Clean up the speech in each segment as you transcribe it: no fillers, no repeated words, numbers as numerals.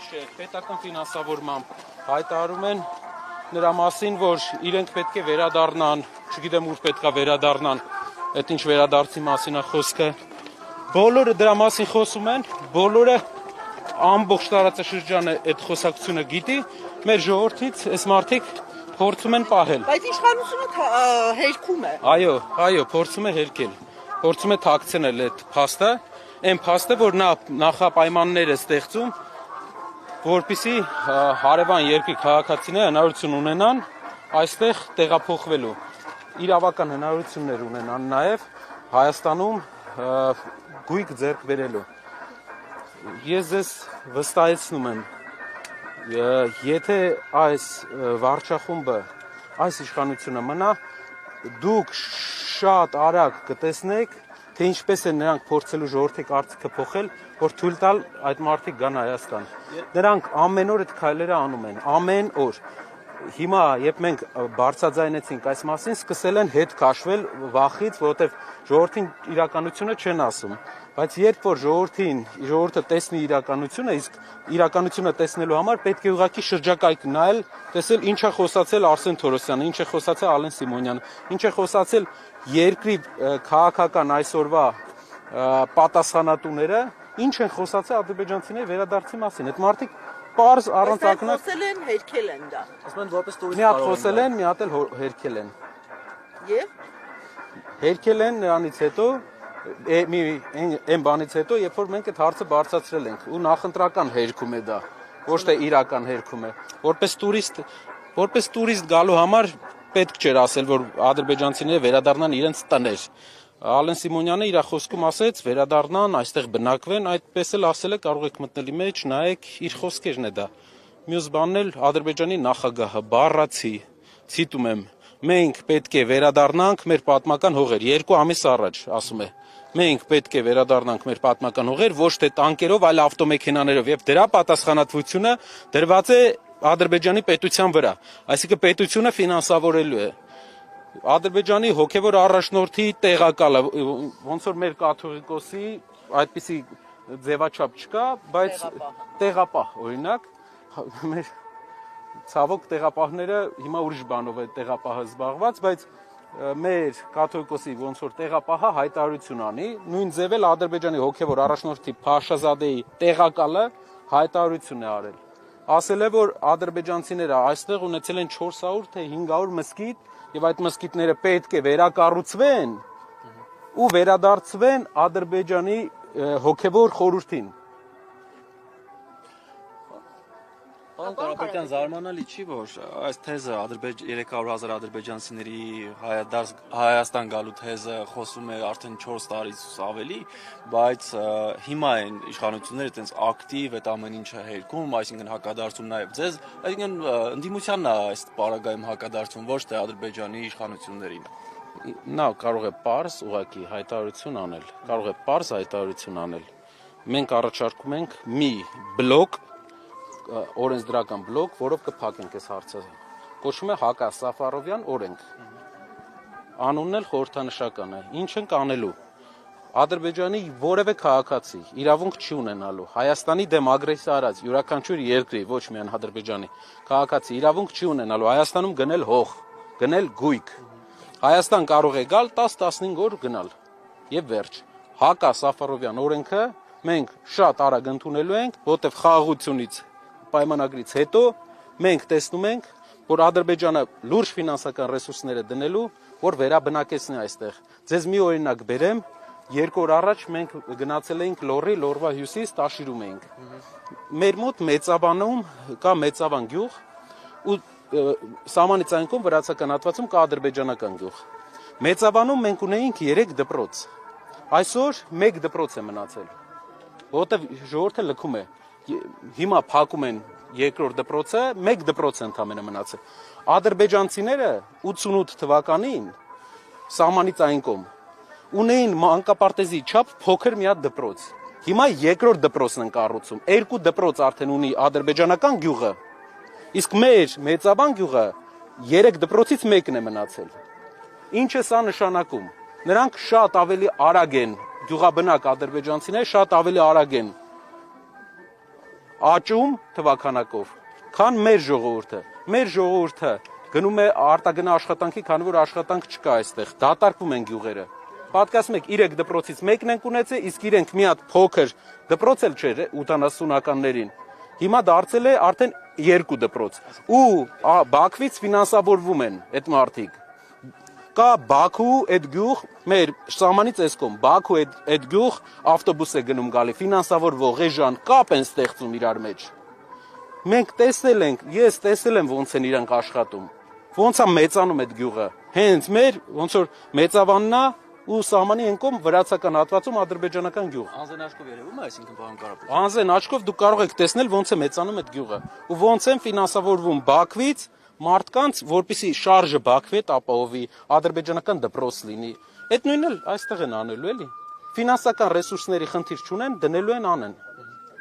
գիշեր պետական ֆինանսավորմամբ հայտարարում են նրա մասին, որ իրենք պետք է վերադառնան, չգիտեմ ուր պետք է վերադառնան, այդ ինչ վերադարձի մասին է խոսքը։ Բոլորը դրա մասին խոսում են, բոլորը ամբողջ տարածաշրջանը այդ խոսակցությունը գիտի, մեր ժողովրդից այս մարդիկ փորձում են պահել։ Բայց իշխանությունը հերքում է։ Այո, փորձում է հերքել, փորձում է թաքցնել այդ փաստը, այն փաստը, որ նա նախապայմաններ է ստեղծում, որպեսզի հարևան երկրի քաղաքացիները հնարավորություն ունենան այստեղ տեղափոխվելու, իրավական հնարավորություններ ունենան նաև Հայաստանում գույք ձեռք բերելու։ Ես ձեզ վստահեցնում եմ, եթե այս վարչախումբը, այս իշխանությունը մնա, դուք շատ արագ կտեսնեք, թե ինչպես են նրանք փորձելու ժողովրդի կարծիքը փոխել, որ թույլ տալ այդ մարդիկ գան Հայաստան։ Նրանք ամեն օր այդ քայլերը անում են, ամեն օր։ Հիմա, երբ մենք բարձրաձայնեցինք այս մասին, սկսել են հետ քաշվել վախից, որովհետև ժողովրդին իրականությունը չեն ասում։ Բայց երբ որ ժողովուրդը տեսնի իրականությունը, իսկ իրականությունը տեսնելու համար պետք է ուղղակի շրջակայք նայել, տեսել ինչ է խոսացել Արսեն Թորոսյանը, ինչ է խոսացել Ալեն Սիմոնյանը, ինչ է խոսացել երկրի քաղաքական այսօրվա պատասխանատուները, ինչ են խոսացել ադրբեջանցիների վերադարձի մասին։ Այդ մարդիկ պարզ առանց ակնակ խոսել են, հերքել են դա։ Ասում են որպես տուրիստ մի հատ խոսել են, մի հատ էլ հերքել են։ Եվ Հերքել են նրանից հետո այն բանից հետո, երբ որ մենք այդ հարցը բարձրացրել ենք, ու նախընտրական հերքում է դա, ոչ թե իրական հերքում է։ Որպես տուրիստ գալու համար պետք չէր ասել, որ ադրբեջանցիները վերադառնան իրենց տներ։ Ալեն Սիմոնյանը իր խոսքում ասեց, վերադառնան, այստեղ բնակվեն, այդպես էլ ասել է, կարող եք մտնելի մեջ, նայեք, իր խոսքերն է դա։ Մյուս բանն էլ Ադրբեջանի նախագահը բառացի, ցիտում եմ, մենք պետք է վերադառնանք մեր պատմական հողեր, 2 ամիս առաջ ասում է։ Մենք պետք է վերադառնանք մեր պատմական հողեր, ոչ թե տանկերով, այլ ավտոմեքենաներով, եւ դրա պատասխանատվությունը դրված է Ադրբեջանի պետության վրա, այսինքն պետությունը ֆինանսավորելու է։ Ադրբեջանի հոգևոր առաջնորդի տեղակալը, ոնց որ մեր կաթողիկոսի այդպիսի ձևաչափ չկա, բայց տեղապահ, օրինակ, մեր ցավոք տեղապահները հիմա ուրիշ բանով է տեղապահը զբաղված, բայց մեր կաթողիկոսի ոնց որ տեղապահը հայտարարություն անի, նույն ձև էլ Ադրբեջանի հոգևոր առաջնորդի Փաշազադեի տեղակալը հայտարարություն է արել։ Ասել է, որ ադրբեջանցիները այստեղ ունեցել են 400 թե 500 մզկիթ, եւ այդ մզկիթները պետք է վերակառուցվեն ու վերադարձվեն Ադրբեջանի հոգևոր խորհրդին։ Պարոն Կարապետյան, զարմանալի չի, որ այս թեզը 300,000 ադրբեջանցիների Հայաստան գալու թեզը խոսում է արդեն 4 տարից ավելի, բայց հիմա են իշխանությունները այտենց ակտիվ այդ ամեն ինչը հերքում, այսինքն հակադարձում նաև ձեզ, այսինքն ընդդիմությանն է այս պարագայում հակադարձում, ոչ թե Ադրբեջանի իշխանություններին։ Նա կարող է պարզ ուղղակի հայտարարություն անել, կարող է պարզ հայտարարություն անել։ Մենք առաջարկում ենք մի բլոկ օրենսդրական բլոկ, որով կփակենք այս հարցը։ Կոչվում է Հակա Սաֆարովյան օրենք։ Անունն էլ խորհրդանշական է։ Ինչ ենք անելու։ Ադրբեջանի որևէ քաղաքացի իրավունք չի ունենալու Հայաստանի դեմ ագրեսիա արած յուրաքանչյուր երկրի, ոչ միայն Ադրբեջանի քաղաքացի իրավունք չի ունենալու Հայաստանում գնել հող, գնել գույք։ Հայաստան կարող է գալ 10-15 օր գնալ։ Եվ վերջ։ Հակա Սաֆարովյան օրենքը մենք շատ արագ ընդունելու ենք, որտեղ խաղաղությունից պայմանագրից հետո մենք տեսնում ենք, որ Ադրբեջանը լուրջ ֆինանսական ռեսուրսներ է դնելու, որ վերաբնակեցնի այստեղ։ Ձեզ մի օրինակ բերեմ, 2 օր առաջ մենք գնացել էինք Լոռի, Լոռվա հյուսիս տաշիրում էինք։ Մեր մոտ Մեծավանում կա Մեծավան գյուղ ու սահմանից այն կողմ վրացական հատվածում կա ադրբեջանական գյուղ։ Մեծավանում մենք ունեինք 3 դպրոց։ Այսօր 1 դպրոց է մնացել, որովհետև ժողովուրդը լքում է։ Հիմա փակում են 2-րդ դպրոցը, 1 դպրոց է ընդամենը մնացել։ Ադրբեջանցիները 88 թվականին սահմանից այն կողմ ունեին մանկապարտեզի չափ փոքր մի հատ դպրոց։ Հիմա 2-րդ դպրոցն են կառուցում։ 2 դպրոց արդեն ունի ադրբեջանական գյուղը, իսկ մեր Մեծավան գյուղը 3 դպրոցից 1-ն է մնացել։ Ինչ է սա նշանակում։ Նրանք շատ ավելի արագ են, գյուղաբնակ ադրբեջանցիները շատ ավելի արագ են աճում թվականակով, քան մեր ժողովուրդը։ Մեր ժողովուրդը գնում է արտագնա աշխատանքի, քանի որ աշխատանք չկա այստեղ։ Դատարկվում են գյուղերը։ Պատկասում եք 3 դպրոցից մեկն ենք ունեցել, իսկ իրենք մի հատ փոքր դպրոց էլ չէր 80-ականներին։ Հիմա դարձել է արդեն 2 դպրոց։ Ու Բաքվից ֆինանսավորվում են այդ մարդիկ։ Կա Բաքու այդ գյուղ, մեր սահմանից էս կողմ, Բաքու այդ գյուղ ավտոբուս է գնում գալի, ֆինանսավորվող էժան կապ են ստեղծում իրար մեջ։ Մենք տեսել ենք, ես տեսել եմ ոնց են իրանք աշխատում։ Ոնց է մեծանում այդ գյուղը։ Հենց մեր ոնց որ մեծավաննա ու սահմանի են կողմ վրացական հատվածում ադրբեջանական գյուղ։ Անզեն աչքով երևում է, այսինքն պարոն Կարապետյան։ Անզեն աչքով դուք կարող եք տեսնել ոնց է մեծանում այդ գյուղը։ Ու ոնց են ֆինանսավորվում Բաքվից մարդկանց, որպեսի շարժը Բաքվի հետ ապահովի, ադրբեջանական դպրոց լինի։ Այդ նույնն էլ այստեղ են անելու էլի։ Ֆինանսական ռեսուրսների խնդիր չունեն, դնելու են անեն։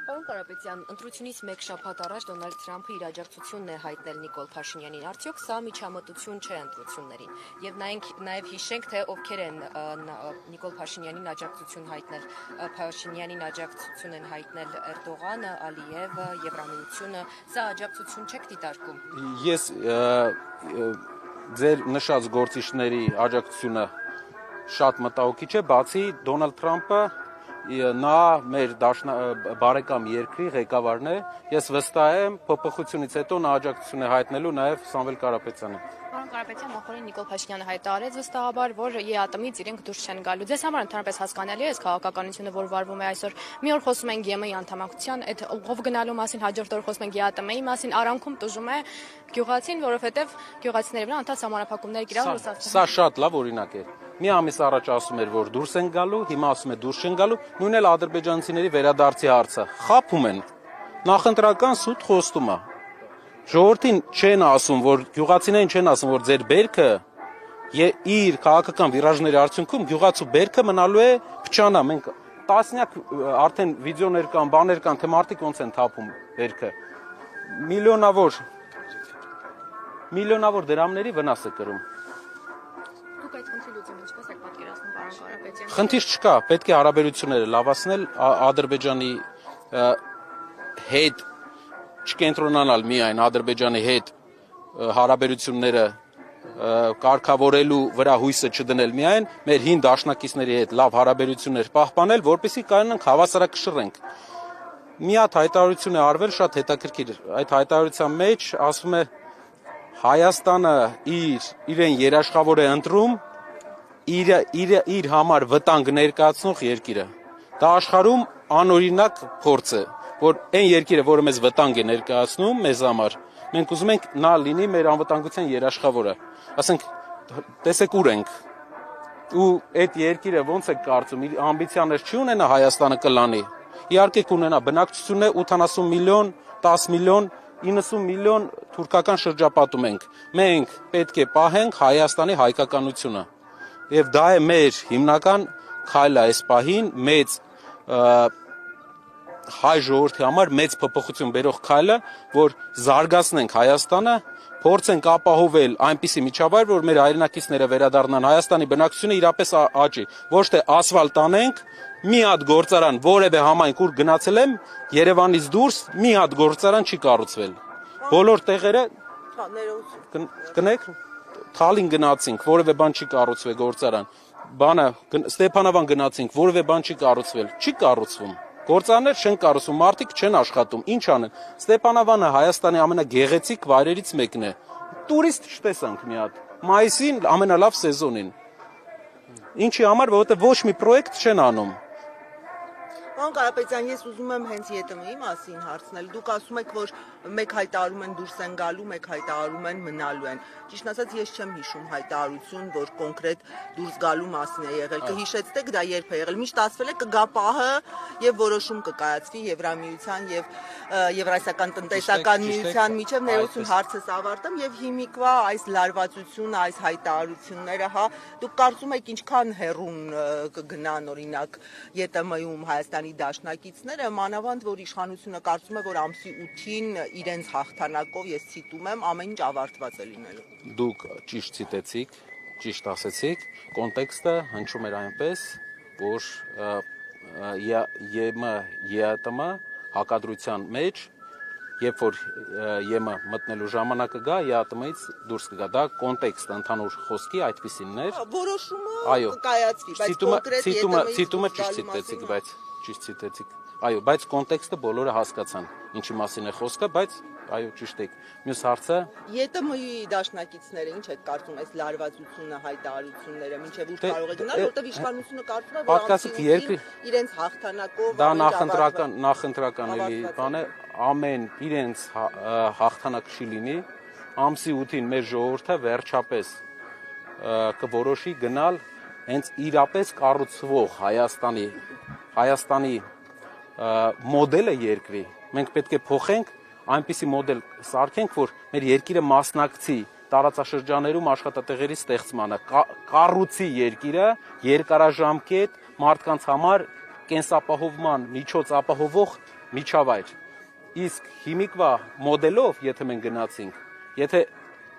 Պարոն Կարապետյան, ընտրությունից 1 շաբաթ առաջ Դոնալդ Թրամփը իր աջակցությունն է հայտնել Նիկոլ Փաշինյանին։ Արդյոք սա միջամտություն չէ ընտրություններին։ Եվ նաև հիշենք, թե ովքեր են Նիկոլ Փաշինյանին աջակցություն հայտնել։ Փաշինյանին աջակցություն են հայտնել Էրդողանը, Ալիևը, Եվրամիությունը։ Սա աջակցություն չեք դիտարկում։ Ես ձեր նշած գործիչների աջակցությունը շատ մտահոգիչ է, բացի Դոնալդ Թրամփը նա մեր բարեկամ երկրի ղեկավարն է, ես վստահ եմ փոփոխությունից հետո նա աջակցություն է հայտնելու նաև Սամվել Կարապետյանը։ Պարոն Կարապետյան, նախորդին Նիկոլ Փաշինյանը հայտարարեց վստահաբար, որ ԵԱՏՄ-ից իրենք դուրս չեն գալու։ Ձեզ համար ընդհանրապես հասկանալի է այս քաղաքականությունը, որ վարվում է այսօր։ Մի օր խոսում ենք ԵՄ-ի անդամակցության, այդ ով գնալու մասին, հաջորդ օր խոսում ենք ԵԱՏՄ-ի մասին, արանքում տուժում է գյուղացին, որովհետև գյուղացիների վրա անդադ սահմանափակումներ կիրառ Ռուսաստանը։ Սա շատ լավ օրինակ է։ Մի ամիս առաջ ասում էր, որ դուրս են գալու, հիմա ասում է դուրս չեն գալու, նույնն էլ ադրբեջանցիների վերադարձի հարցը։ Խաբում են։ Նախընտրական սուտ խոստում է։ Ժողովրդին չեն ասում, որ գյուղացիներին չեն ասում, որ ձեր բերքը իր քաղաքական վիրաժների արդյունքում գյուղացու բերքը մնալու է փչանա։ Մենք տասնյակ արդեն վիդեոներ կան, բաներ կան, թե մարդիկ ոնց են թափում բերքը։ Միլիոնավոր դրամների վնաս է կրում։ Դուք այդ խնդրի լուծումը ինչպես եք պատկերացնում, պարոն Կարապետյան։ Խնդիր չկա, պետք է հարաբերությունները լավացնել Ադրբեջանի հետ չկենտրոնանալ միայն Ադրբեջանի հետ հարաբերությունները կարգավորելու վրա հույսը չդնել միայն, մեր հին դաշնակիցների հետ լավ հարաբերություններ պահպանել, որպեսզի կարողանանք հավասարակշռենք։ Մի հատ հայտարարություն է արվել շատ հետաքրքիր։ Այդ հայտարարության մեջ ասվում է Հայաստանը իրեն երաշխավոր է ընտրում իր համար վտանգ ներկայացնող երկիրը։ Դա աշխարհում անօրինակ փորձ է, որ այն երկիրը, որը մեզ վտանգ է ներկայացնում մեզ համար, մենք ուզում ենք նա լինի մեր անվտանգության երաշխավորը։ Ասենք, տեսեք ուր ենք։ Ու այդ երկիրը ոնց է կարծում, իր ամբիցիաներ չի ունենա Հայաստանը կլանի։ Իհարկե կունենա, բնակչությունն է 80 միլիոն, 10 միլիոն, 90 միլիոն թուրքական շրջապատում ենք։ Մենք պետք է պահենք Հայաստանի հայկականությունը։ Եվ դա է մեր հիմնական քայլը այս պահին, մեծ հայ ժողովրդի համար մեծ փոփոխություն բերող քայլը, որ զարգացնենք Հայաստանը, փորձենք ապահովել այնպիսի միջավայր, որ մեր հայրենակիցները վերադառնան Հայաստանի բնակչությունը իրապես աճի։ Ոչ թե ասֆալտ անենք, մի հատ գործարան, որևէ համայնք ուր գնացել եմ, Երևանից դուրս մի հատ գործարան չի կառուցվել։ Բոլոր տեղերը կնեք, Թալին գնացինք, որևէ բան չի կառուցվել գործարան։ Ստեփանավան գնացինք, որևէ բան չի կառուցվել, չի կառուցվում։ Գործարաններ չեն կառուցվում, մարդիկ չեն աշխատում, ինչ անեն։ Ստեփանավանը Հայաստանի ամենագեղեցիկ վայրերից մեկն է։ Տուրիստ չտեսանք մի հատ։ Մայիսին ամենալավ սեզոնին։ Ինչի համար, որովհետև ոչ մի պրոյեկտ չեն անում։ Պարոն Կարապետյան, ես ուզում եմ հենց ԵՏՄ-ի մասին հարցնել։ Դուք ասում եք, որ մեկ հայտարարում են դուրս են գալու, մեկ հայտարարում են մնալու են։ Ճիշտ ասած, ես չեմ հիշում հայտարարություն, որ կոնկրետ դուրս գալու մասին է եղել։ Կհիշեցեք, դա երբ է եղել։ Միշտ ասվել է կգա պահը եւ որոշում կկայացվի Եվրամիության եւ Եվրասիական տնտեսական միության միջև ներողություն հարցս ավարտեմ եւ հիմիկվա այս լարվածությունը, այս հայտարարությունները, հա, դուք կարծում եք ինչքան հեռուն կգնան օրինակ ԵՏՄ-ում Հայաստանի դաշնակիցները, մանավանդ որ իշխանությունը կարծում է, որ ամսի 8-ին իրենց հաղթանակով, ես ցիտում եմ, ամեն ինչ ավարտված է լինելու։ Դուք ճիշտ ցիտեցիք, ճիշտ ասեցիք, կոնտեքստը հնչում էր այնպես, որ ԵՄ, ԵԱՏՄ հակադրության մեջ, երբ որ ԵՄ մտնելու ժամանակը գա, ԵԱՏՄ-ից դուրս կգա, դա կոնտեքստը ընդհանուր խոսքի այդպիսինն էր։ Որոշումը կկայացվի, բայց կոնկրետ Ցիտումը ճիշտ ցիտեցիք, բայց ճիշտ ցիտեցիք։ Այո, բայց կոնտեքստը բոլորը հասկացան, ինչի մասին է խոսքը, բայց այո, ճիշտ եք։ Մյուս հարցը ԵՏՄ-ի դաշնակիցները ինչ եք կարծում այս լարվածությունը, հայտարարությունները, մինչև ուր կարող է գնալ, որտեղ իշխանությունը կարծում է, որ իրենց հաղթանակով դա նախընտրական էլի բան է, ամեն իրենց հաղթանակ չի լինի, ամսի 8-ին մեր ժողովուրդը վերջապես կորոշի գնալ հենց իրապես կառուցվող Հայաստանի մոդելը երկրի։ Մենք պետք է փոխենք, այնպիսի մոդել սարքենք, որ մեր երկիրը մասնակցի տարածաշրջաներում աշխատատեղերի ստեղծմանը, կառուցի երկիրը երկարաժամկետ մարդկանց համար կենսապահովման միջոց ապահովող միջավայր։ Իսկ հիմիկվա մոդելով, եթե մենք գնացինք, եթե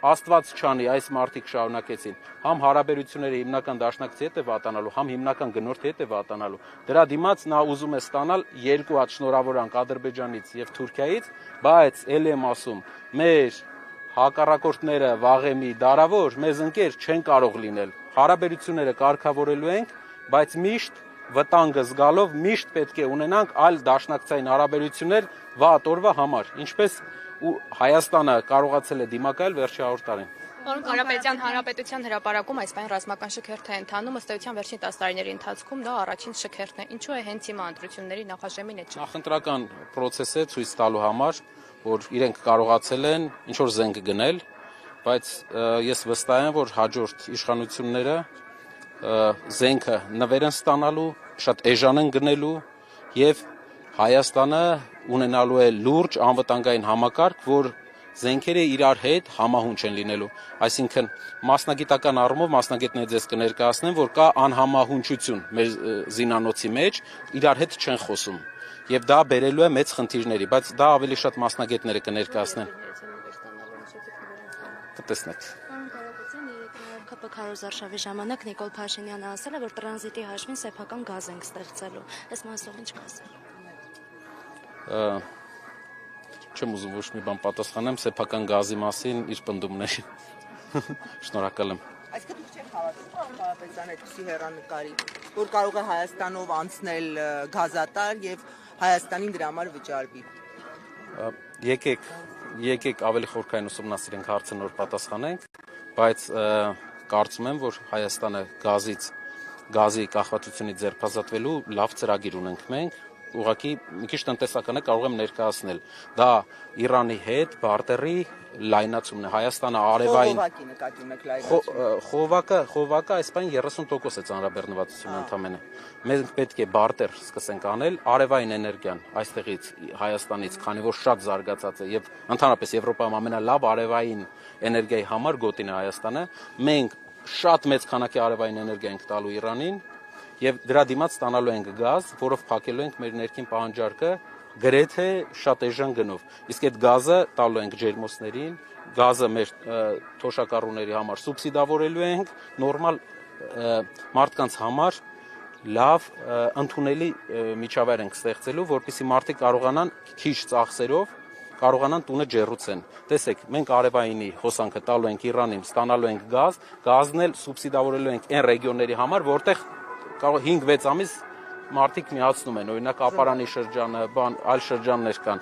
Աստված չանի, այս մարդիկ շարունակեցին, համ հարաբերությունների հիմնական դաշնակցի հետ է վատանալու, համ հիմնական գնորդի հետ է վատանալու։ Դրա դիմաց նա ուզում է ստանալ 2 հատ շնորհավորանք Ադրբեջանից եւ Թուրքիայից, բայց ելի եմ ասում, մեր հակառակորդները վաղեմի դարավոր մեզ ընկեր չեն կարող լինել։ Հարաբերությունները կարգավորելու ենք, բայց միշտ վտանգը զգալով միշտ պետք է ունենանք այլ դաշնակցային հարաբերություններ վատ օրվա համար, ինչպես Հայաստանը կարողացել է դիմակայել վերջի 100 տարին։ Պարոն Կարապետյան, Հանրապետության հրապարակում այս պայն ռազմական շքերթ է ընթանում, ըստ էության վերջին 10 տարիների ընթացքում դա առաջին շքերթն է։ Ինչու է հենց հիմա ընտրությունների նախաժեմին է։ Նախընտրական process է ցույց տալու համար, որ իրենք կարողացել են ինչ որ զենք գնել, բայց ես վստահ եմ, որ հաջորդ իշխանությունները զենքը նվեր են ստանալու, շատ էժան են գնելու եւ Հայաստանը ունենալու է լուրջ անվտանգային համակարգ, որ զենքերը իրար հետ համահունչ են լինելու։ Այսինքն մասնագիտական առումով մասնագետները ձեզ կներկայացնեն, որ կա անհամահունչություն մեր զինանոցի մեջ, իրար հետ չեն խոսում։ Եվ դա բերելու է մեծ խնդիրների, բայց դա ավելի շատ մասնագետները կներկայացնեն։ Կտեսնեք։ ԿՊ քարոզարշավի ժամանակ Նիկոլ Փաշինյանը ասել է, որ տրանզիտի հաշվին սեփական գազ ենք ստեղծելու։ Այս մասով ինչ կասեք։ Չեմ ուզում ոչ մի բան պատասխանեմ սեփական գազի մասին իր պնդումներին։ Շնորհակալ եմ։ Այսինքն դուք չեք հավատում, պարոն Կարապետյան, այդպիսի հեռանկարի, որ կարող է Հայաստանով անցնել գազատար եւ Հայաստանին դրա համար վճարվի։ Եկեք ավելի խորքային ուսումնասիրենք հարցը, նոր պատասխանենք, բայց կարծում եմ, որ Հայաստանը գազի կախվածությունից ձերբազատվելու լավ ծրագիր ունենք մենք։ Ուղղակի մի քիչ տնտեսական է, կարող եմ ներկայացնել։ Դա Իրանի հետ բարտերի լայնացումն է։ Հայաստանը արևային Խողովակի նկատի ունեք լայնացում։ Խողովակը այս պայն 30% է ծանրաբեռնվածությունը ընդամենը։ Մենք պետք է բարտեր սկսենք անել արևային էներգիան այստեղից Հայաստանից, քանի որ շատ զարգացած է եւ ընդհանրապես Եվրոպայում ամենալավ արևային էներգիայի համար գոտին է Հայաստանը։ Մենք շատ մեծ քանակի արևային էներգիա ենք տալու Իրանին եւ դրա դիմաց ստանալու ենք գազ, որով փակելու ենք մեր ներքին պահանջարկը գրեթե շատ էժան գնով։ Իսկ այդ գազը տալու ենք ջերմոցներին, գազը մեր թոշակառուների համար սուբսիդավորելու ենք, նորմալ մարդկանց համար լավ ընդունելի միջավայր ենք ստեղծելու, որպեսզի մարդիկ կարողանան քիչ ծախսերով կարողանան տունը ջեռուցեն։ Տեսեք, մենք արևայինի հոսանքը տալու ենք Իրանին, ստանալու ենք գազ, գազն էլ սուբսիդավորելու ենք այն ռեգիոնների համար, որտեղ կարող 5-6 ամիս մարդիկ միացնում են, օրինակ Ապարանի շրջանը, այլ շրջաններ կան։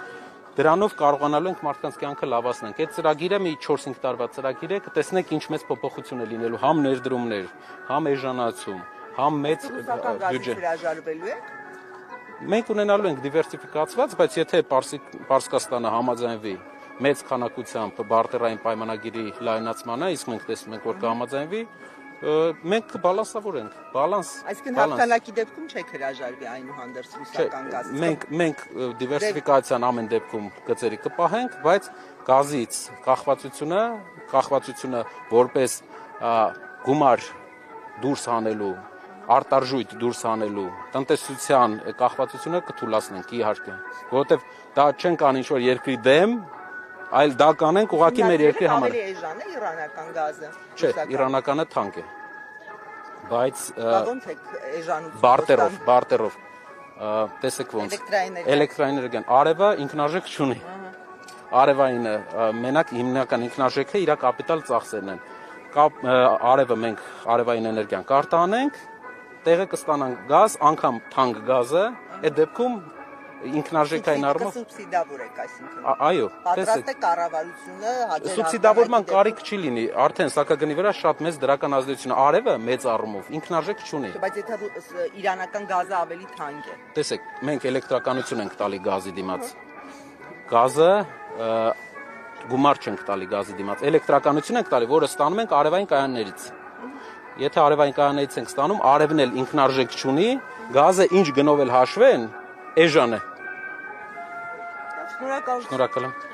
Դրանով կարողանալու ենք մարդկանց կյանքը լավացնել։ Այդ ծրագիրը մի 4-5 տարվա ծրագիր է, կտեսնեք ինչ մեծ փոփոխություն է լինելու, համ ներդրումներ, համ էժանացում, համ մեծ բյուջե։ Հրաժարվելու եք։ Մենք ունենալու ենք դիվերսիֆիկացված, բայց եթե Պարսկաստանը համաձայնվի մեծ քանակությամբ բարտերային պայմանագիրի լայնացմանը, իսկ մենք տեսնում ենք, որ կհամաձայնվի, մենք կբալանսավորենք, Այսինքն հաղթանակի դեպքում չեք հրաժարվի այնուհանդերձ ռուսական գազից։ Մենք դիվերսիֆիկացիան ամեն դեպքում գծերի կպահենք, բայց գազից կախվածությունը որպես գումար դուրս հանելու, արտարժույթ դուրս հանելու, տնտեսության կախվածությունը կթուլացնենք իհարկե, որովհետև դա չենք անի ինչ-որ երկրի դեմ, այլ դա կանենք ուղղակի մեր երկրի համար։ Ավելի էժան է իրանական գազը։ Չէ, իրանականը թանկ է։ Բայց ոնց է էժանությունը։ բարտերով տեսեք ոնց Էլեկտրաէներգիա։ էլեկտրաէներգիան արևը ինքնարժեք չունի։ Արևայինը մենակ հիմնական ինքնարժեքը իր կապիտալ ծախսերն են։ Արևը մենք արևային էներգիան կարտանենք, տեղը կստանանք գազ, անգամ թանկ գազը, այդ դեպքում ինքնարժեքային առումով Սուբսիդավոր եք, այսինքն։ այո, Պատրաստ է կառավարությունը հաջող սուբսիդավորման կարիք չի լինի, արդեն սակագնի վրա շատ մեծ դրական ազդեցություն արևը մեծ առումով ինքնարժեք չունի։ Բայց եթե իրանական գազը ավելի թանկ է։ Տեսեք, մենք էլեկտրականություն ենք տալի գազի դիմաց։ Գազը գումար չենք տալի գազի դիմաց, էլեկտրականություն ենք տալի, որը ստանում ենք արևային կայաններից։ Եթե արևային կայաններից ենք ստանում, արևն էլ ինքնարժեք չունի, գազը ինչ գնով էլ հաշվեն, էժան է։ Շնորհակալ։ Շնորհակալ եմ։